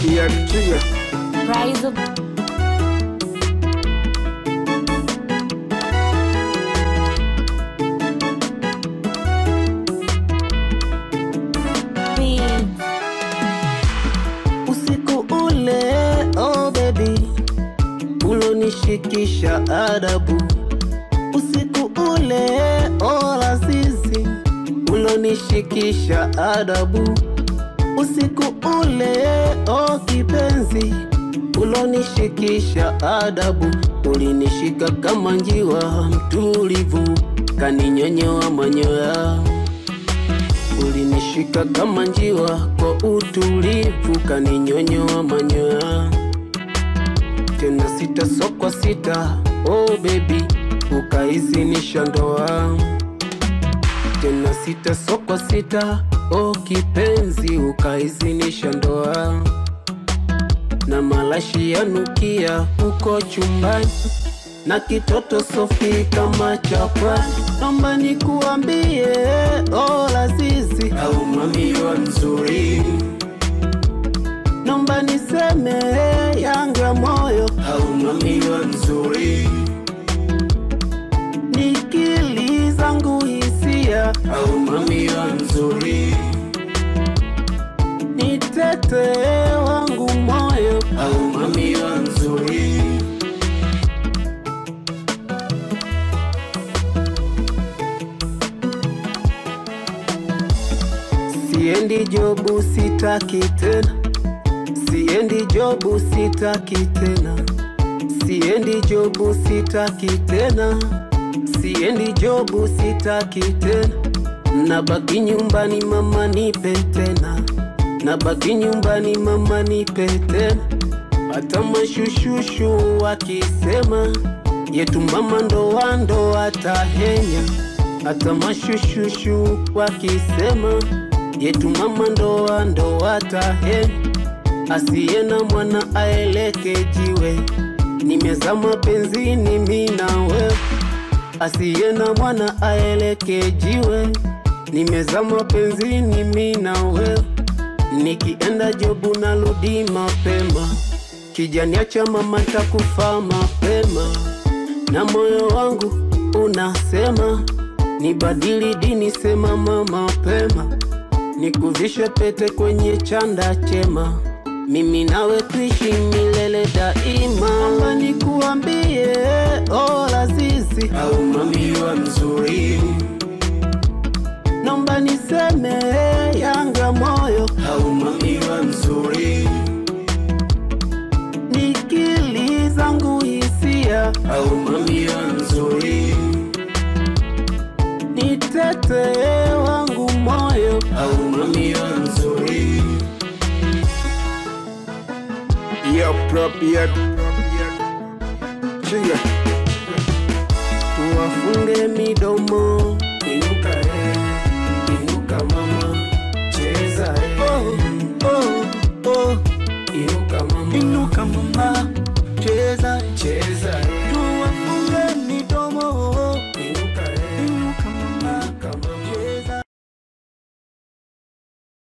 Yeah, trigger. Rise up. Usiku ule, oh baby, ulonishikisha adabu. Usiku ule, oh lazizi, ulonishikisha adabu. Usiku ule, oh kipenzi, ulonishikisha adabu. Ulinishika kama njiwa mtulivu, kaninyonyoa manyoya. Ulinishika kama njiwa kwa utulivu, kaninyonyoa manyoya. Tena sita sokwa sita, oh baby, ukaizinisha ndoa. Tena sita sokwa sita, oh kipenzi, ukaizinisha ndoa. Na malashi yanukia uko chumbani, na kitoto sofi kama chapani. Naomba nikuambie, oh lazizi, au mamiwa nzuri. Naomba niseme yangu ya moyo, au mamiwa nzuri. Nikili zangu hisia, au mamiwa nzuri. Nitete wangu moyo, au mamiwa nzuri. Siendi jobu sitaki tena, siendi jobu sitaki tena, siendi jobu sitaki tena, siendi jobu sitaki tena. Nabaki nyumbani mama nipe tena, nabaki nyumbani mama nipe tena. Hata mashushushu wakisema yetu mama ndoa ndoa tahenya. Hata mashushushu wakisema yetu mama ndoa ndoa tahenya. Asiye na mwana aeleke jiwe, nimezama penzini mimi na wewe. Asiye na mwana aeleke jiwe, nimezama penzini mimi na wewe. Nikienda jobu narudi mapema, kijaniacha mama takufa mapema. Na moyo wangu unasema nibadili dini, sema mama mapema. Nikuvishe pete kwenye chanda chema, mimi nawe tuishi milele daima. Naomba nikuambie, oh lazizi, au mamiwa nzuri. Naomba niseme yangu ya moyo, au mamiwa nzuri. Nikili zangu hisia, au mamiwa nzuri. Nitete wangu moyo, au mamiwa nzuri. Yeah, prop, yeah. Trigger. Tuwafunge midomo, inuka inuka mama, cheza